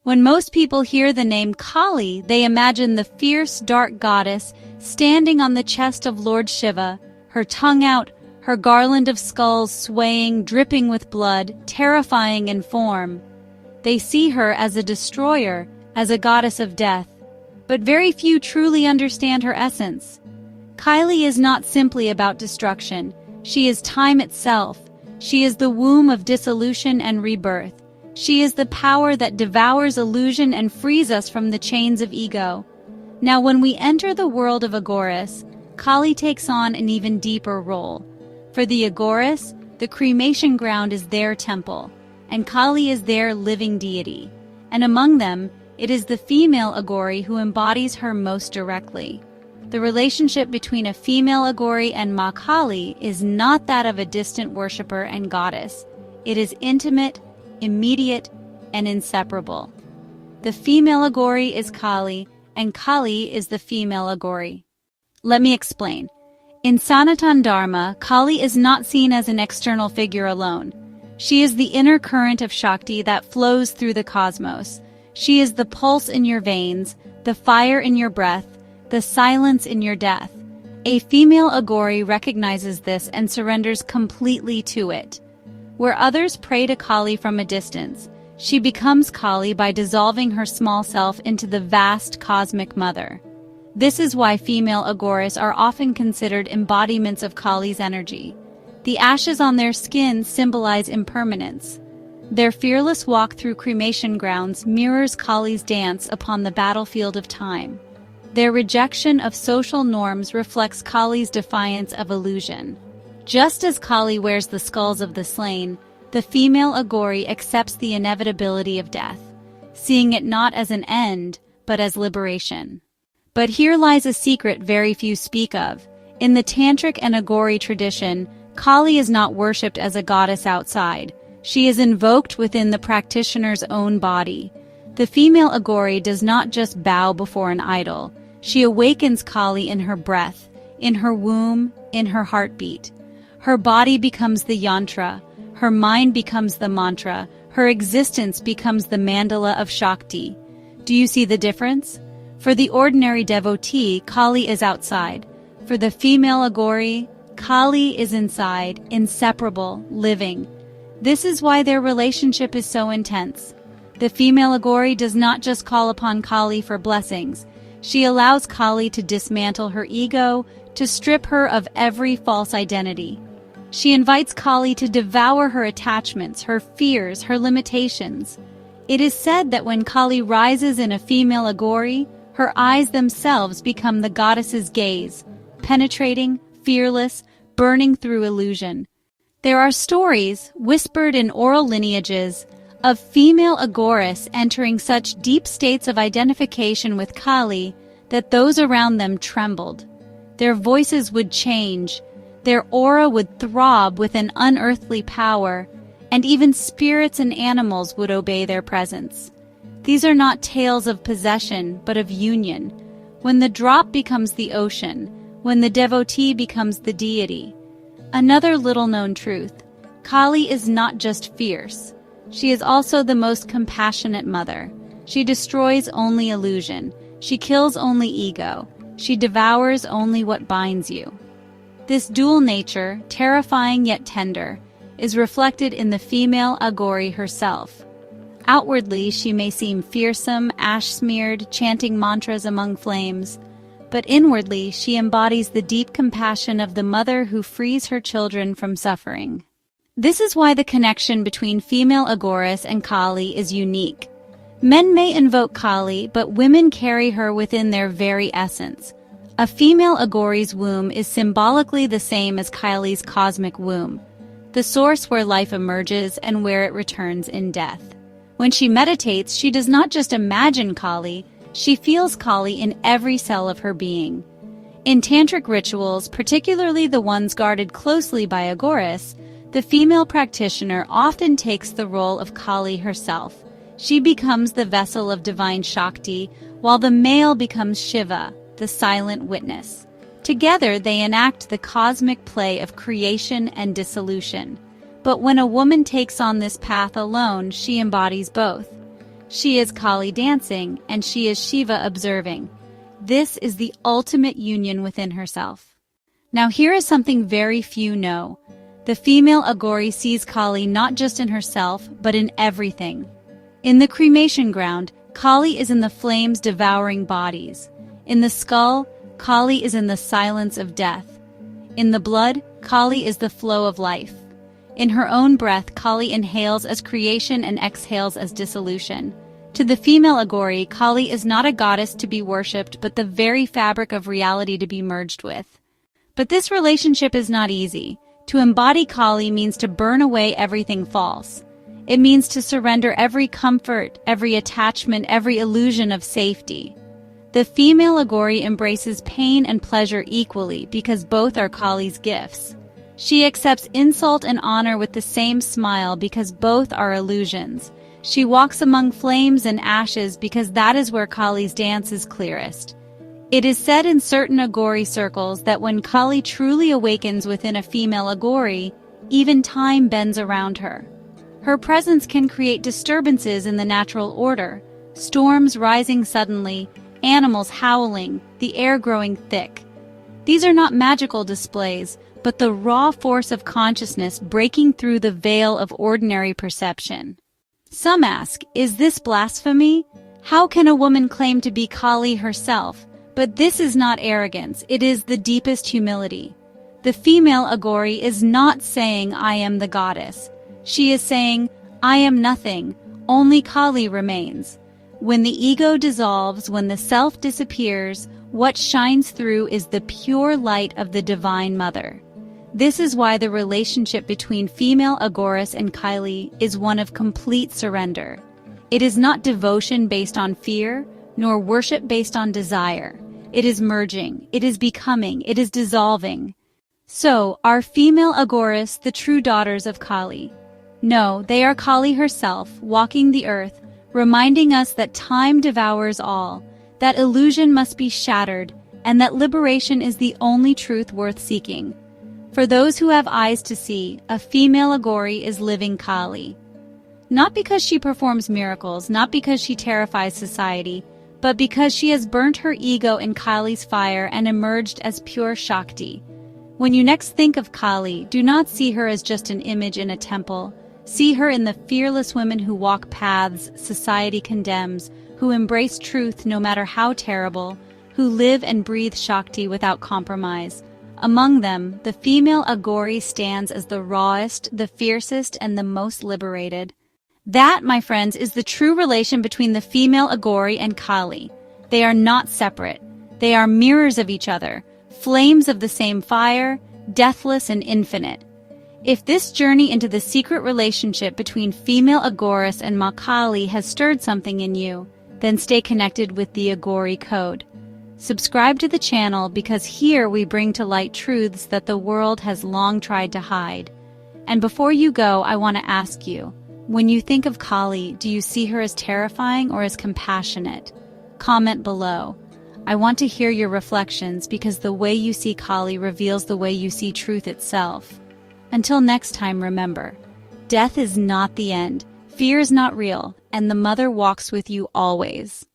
When most people hear the name Kali, they imagine the fierce, dark goddess standing on the chest of Lord Shiva, her tongue out, her garland of skulls swaying, dripping with blood, terrifying in form. They see her as a destroyer, as a goddess of death. But very few truly understand her essence. Kali is not simply about destruction. She is time itself. She is the womb of dissolution and rebirth. She is the power that devours illusion and frees us from the chains of ego. Now, when we enter the world of Aghoris, Kali takes on an even deeper role. For the Aghoris, the cremation ground is their temple, and Kali is their living deity. And among them, it is the female Aghori who embodies her most directly. The relationship between a female Aghori and Ma Kali is not that of a distant worshiper and goddess. It is intimate, immediate, and inseparable. The female Aghori is Kali, and Kali is the female Aghori. Let me explain. In Sanatan Dharma, Kali is not seen as an external figure alone. She is the inner current of Shakti that flows through the cosmos. She is the pulse in your veins, the fire in your breath, the silence in your death. A female Aghori recognizes this and surrenders completely to it. Where others pray to Kali from a distance, she becomes Kali by dissolving her small self into the vast cosmic mother. This is why female Aghoris are often considered embodiments of Kali's energy. The ashes on their skin symbolize impermanence. Their fearless walk through cremation grounds mirrors Kali's dance upon the battlefield of time. Their rejection of social norms reflects Kali's defiance of illusion. Just as Kali wears the skulls of the slain, the female Aghori accepts the inevitability of death, seeing it not as an end, but as liberation. But here lies a secret very few speak of. In the Tantric and Aghori tradition, Kali is not worshipped as a goddess outside. She is invoked within the practitioner's own body. The female Aghori does not just bow before an idol. She awakens Kali in her breath, in her womb, in her heartbeat. Her body becomes the yantra, her mind becomes the mantra, her existence becomes the mandala of Shakti. Do you see the difference? For the ordinary devotee, Kali is outside. For the female Aghori, Kali is inside, inseparable, living. This is why their relationship is so intense. The female Aghori does not just call upon Kali for blessings. She allows Kali to dismantle her ego, to strip her of every false identity. She invites Kali to devour her attachments, her fears, her limitations. It is said that when Kali rises in a female Aghori, her eyes themselves become the goddess's gaze, penetrating, fearless, burning through illusion. There are stories, whispered in oral lineages, of female Aghoris entering such deep states of identification with Kali that those around them trembled. Their voices would change, their aura would throb with an unearthly power, and even spirits and animals would obey their presence. These are not tales of possession, but of union. When the drop becomes the ocean, when the devotee becomes the deity. Another little-known truth, Kali is not just fierce. She is also the most compassionate mother. She destroys only illusion. She kills only ego. She devours only what binds you. This dual nature, terrifying yet tender, is reflected in the female Aghori herself. Outwardly, she may seem fearsome, ash-smeared, chanting mantras among flames, but inwardly she embodies the deep compassion of the mother who frees her children from suffering. This is why the connection between female Aghoris and Kali is unique. Men may invoke Kali, but women carry her within their very essence. A female Aghori's womb is symbolically the same as Kali's cosmic womb, the source where life emerges and where it returns in death. When she meditates, she does not just imagine Kali, she feels Kali in every cell of her being. In tantric rituals, particularly the ones guarded closely by Aghoris, the female practitioner often takes the role of Kali herself. She becomes the vessel of divine Shakti, while the male becomes Shiva, the silent witness. Together they enact the cosmic play of creation and dissolution. But when a woman takes on this path alone, she embodies both. She is Kali dancing, and she is Shiva observing. This is the ultimate union within herself. Now here is something very few know. The female Aghori sees Kali not just in herself, but in everything. In the cremation ground, Kali is in the flames devouring bodies. In the skull, Kali is in the silence of death. In the blood, Kali is the flow of life. In her own breath, Kali inhales as creation and exhales as dissolution. To the female Aghori, Kali is not a goddess to be worshipped, but the very fabric of reality to be merged with. But this relationship is not easy. To embody Kali means to burn away everything false. It means to surrender every comfort, every attachment, every illusion of safety. The female Aghori embraces pain and pleasure equally because both are Kali's gifts. She accepts insult and honor with the same smile because both are illusions. She walks among flames and ashes because that is where Kali's dance is clearest. It is said in certain Aghori circles that when Kali truly awakens within a female Aghori, even time bends around her. Her presence can create disturbances in the natural order, storms rising suddenly, animals howling, the air growing thick. These are not magical displays, but the raw force of consciousness breaking through the veil of ordinary perception. Some ask, is this blasphemy? How can a woman claim to be Kali herself? But this is not arrogance, it is the deepest humility. The female Aghori is not saying, I am the goddess. She is saying, I am nothing, only Kali remains. When the ego dissolves, when the self disappears, what shines through is the pure light of the Divine Mother. This is why the relationship between female Aghoris and Kali is one of complete surrender. It is not devotion based on fear, nor worship based on desire. It is merging, it is becoming, it is dissolving. So, are female Aghoris the true daughters of Kali? No, they are Kali herself, walking the earth, reminding us that time devours all, that illusion must be shattered, and that liberation is the only truth worth seeking. For those who have eyes to see, a female Aghori is living Kali. Not because she performs miracles, not because she terrifies society, but because she has burnt her ego in Kali's fire and emerged as pure Shakti. When you next think of Kali, do not see her as just an image in a temple. See her in the fearless women who walk paths society condemns, who embrace truth no matter how terrible, who live and breathe Shakti without compromise. Among them, the female Aghori stands as the rawest, the fiercest, and the most liberated. That, my friends, is the true relation between the female Aghori and Kali. They are not separate. They are mirrors of each other, flames of the same fire, deathless and infinite. If this journey into the secret relationship between female Aghoris and Ma Kali has stirred something in you, then stay connected with the Aghori Code. Subscribe to the channel because here we bring to light truths that the world has long tried to hide. And before you go, I want to ask you, when you think of Kali, do you see her as terrifying or as compassionate? Comment below. I want to hear your reflections because the way you see Kali reveals the way you see truth itself. Until next time, remember, death is not the end, fear is not real, and the Mother walks with you always.